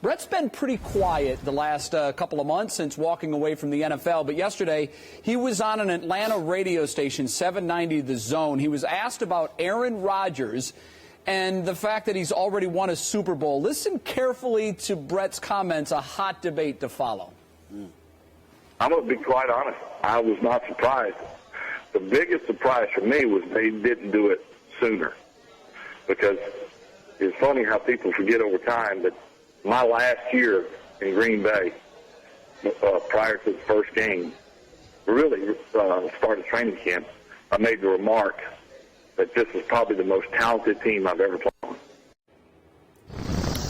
Brett's been pretty quiet the last couple of months since walking away from the NFL, but yesterday he was on an Atlanta radio station, 790 The Zone. He was asked about Aaron Rodgers and the fact that he's already won a Super Bowl. Listen carefully to Brett's comments, a hot debate to follow. I'm going to be quite honest. I was not surprised. The biggest surprise for me was they didn't do it sooner, because it's funny how people forget over time that my last year in Green Bay, prior to the first game, really started training camp, I made the remark that this was probably the most talented team I've ever played on.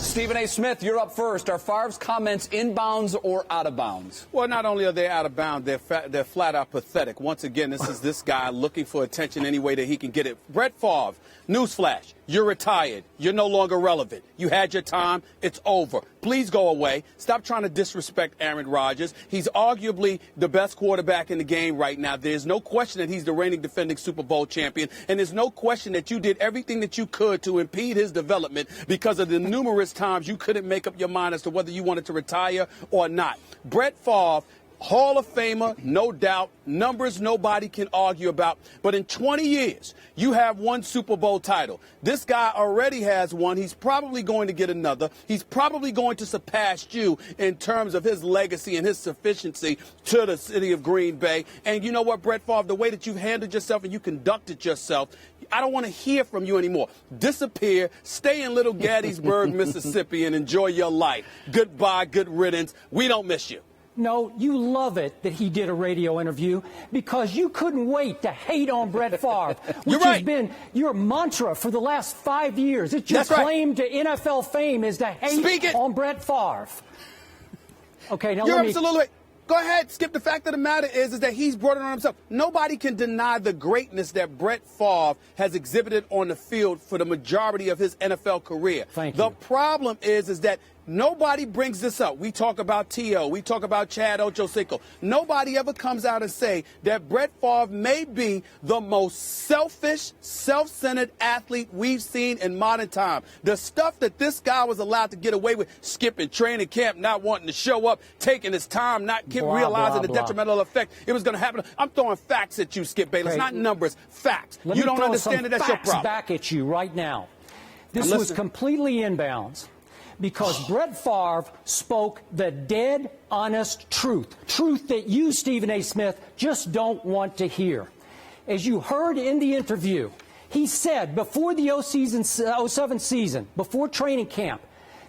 Stephen A. Smith, you're up first. Are Favre's comments inbounds or out of bounds? Well, not only are they out of bounds, they're flat out pathetic. Once again, this is this guy looking for attention any way that he can get it. Brett Favre, newsflash, you're retired. You're no longer relevant. You had your time. It's over. Please go away. Stop trying to disrespect Aaron Rodgers. He's arguably the best quarterback in the game right now. There's no question that he's the reigning defending Super Bowl champion, and there's no question that you did everything that you could to impede his development because of the numerous times you couldn't make up your mind as to whether you wanted to retire or not. Brett Favre, Hall of Famer, no doubt. Numbers nobody can argue about. But in 20 years, you have one Super Bowl title. This guy already has one. He's probably going to get another. He's probably going to surpass you in terms of his legacy and his sufficiency to the city of Green Bay. And you know what, Brett Favre, the way that you've handled yourself and you conducted yourself, I don't want to hear from you anymore. Disappear, stay in Little Gettysburg, Mississippi, and enjoy your life. Goodbye, good riddance. We don't miss you. No, you love it that he did a radio interview because you couldn't wait to hate on Brett Favre, which has been your mantra for the last 5 years. It's your claim to NFL fame is to hate on Brett Favre. Okay, now let me... absolutely... Go ahead, Skip. The fact of the matter is that he's brought it on himself. Nobody can deny the greatness that Brett Favre has exhibited on the field for the majority of his NFL career. Thank you. The problem is that nobody brings this up. We talk about T.O., we talk about Chad Ochocinco. Nobody ever comes out and say that Brett Favre may be the most selfish, self-centered athlete we've seen in modern time. The stuff that this guy was allowed to get away with, skipping training camp, not wanting to show up, taking his time, not realizing the detrimental effect it was going to happen. I'm throwing facts at you, Skip Bayless, not numbers, facts. You don't understand it, that's your problem. Back at you right now. This was completely inbounds. Because Brett Favre spoke the dead, honest truth that you, Stephen A. Smith, just don't want to hear. As you heard in the interview, he said before the 07 season, before training camp,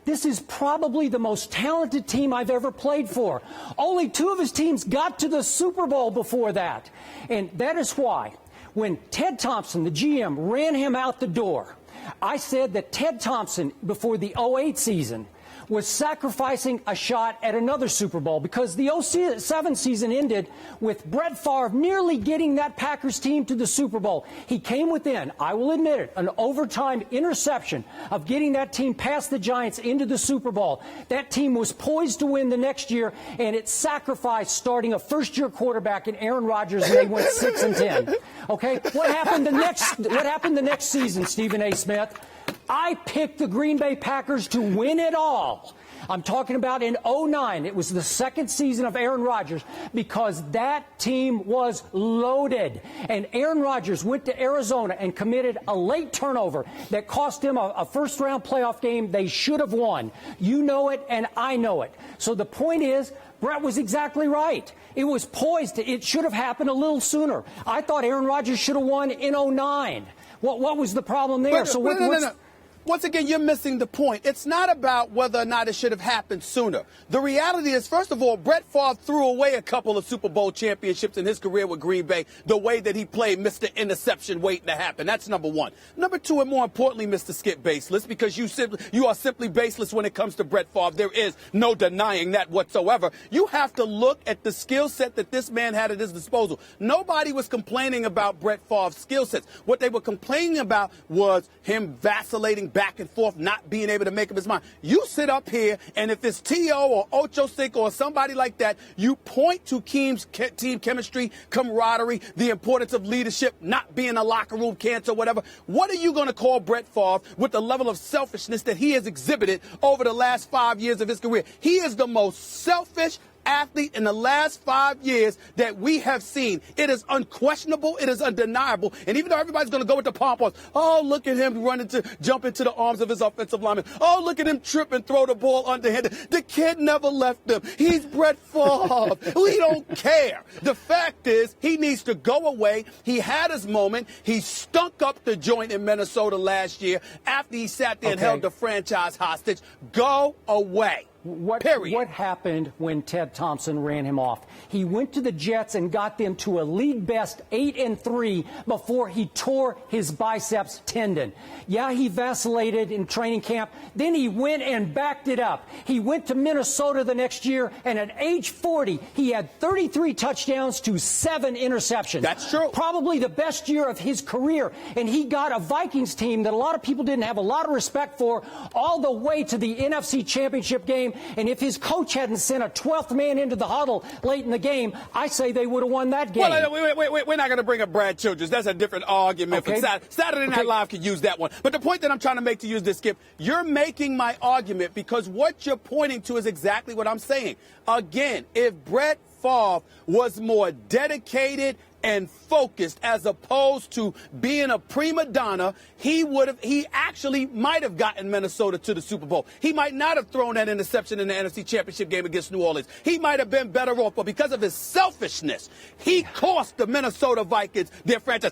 this is probably the most talented team I've ever played for. Only 2 of his teams got to the Super Bowl before that. And that is why, when Ted Thompson, the GM, ran him out the door, I said that Ted Thompson, before the 08 season, was sacrificing a shot at another Super Bowl because the 07 season ended with Brett Favre nearly getting that Packers team to the Super Bowl. He came within, I will admit it, an overtime interception of getting that team past the Giants into the Super Bowl. That team was poised to win the next year, and it sacrificed starting a first-year quarterback in Aaron Rodgers, and they went 6-10. Okay, what happened the next season, Stephen A. Smith? I picked the Green Bay Packers to win it all. I'm talking about in 09. It was the second season of Aaron Rodgers because that team was loaded. And Aaron Rodgers went to Arizona and committed a late turnover that cost him a first-round playoff game they should have won. You know it, and I know it. So the point is, Brett was exactly right. It was poised. It should have happened a little sooner. I thought Aaron Rodgers should have won in 09. What was the problem there? No. Once again, you're missing the point. It's not about whether or not it should have happened sooner. The reality is, first of all, Brett Favre threw away a couple of Super Bowl championships in his career with Green Bay the way that he played Mr. Interception waiting to happen. That's number one. Number two, and more importantly, Mr. Skip Bayless, because you are simply baseless when it comes to Brett Favre. There is no denying that whatsoever. You have to look at the skill set that this man had at his disposal. Nobody was complaining about Brett Favre's skill sets. What they were complaining about was him vacillating back and forth, not being able to make up his mind. You sit up here, and if it's T.O. or Ocho Cinco or somebody like that, you point to team chemistry, camaraderie, the importance of leadership, not being a locker room cancer, whatever. What are you going to call Brett Favre with the level of selfishness that he has exhibited over the last 5 years of his career? He is the most selfish athlete in the last 5 years that we have seen. It is unquestionable. It is undeniable. And even though everybody's going to go with the pom-poms, oh, look at him jump into the arms of his offensive lineman. Oh, look at him trip and throw the ball underhanded. The kid never left him. He's Brett Favre. We don't care. The fact is, he needs to go away. He had his moment. He stunk up the joint in Minnesota last year after he sat there and held the franchise hostage. Go away. What happened when Ted Thompson ran him off? He went to the Jets and got them to a league best 8-3 before he tore his biceps tendon. Yeah, he vacillated in training camp. Then he went and backed it up. He went to Minnesota the next year, and at age 40, he had 33 touchdowns to 7 interceptions. That's true. Probably the best year of his career. And he got a Vikings team that a lot of people didn't have a lot of respect for all the way to the NFC Championship game. And if his coach hadn't sent a 12th man into the huddle late in the game, I say they would have won that game. Well, we're not going to bring up Brad Childress. That's a different argument. Okay. Saturday Night Live could use that one. But the point that I'm trying to make to you is this, Skip. You're making my argument because what you're pointing to is exactly what I'm saying. Again, if Brett Favre was more dedicated and focused as opposed to being a prima donna, he actually might have gotten Minnesota to the Super Bowl. He might not have thrown that interception in the NFC Championship game against New Orleans. He might have been better off, but because of his selfishness, he cost the Minnesota Vikings their franchise.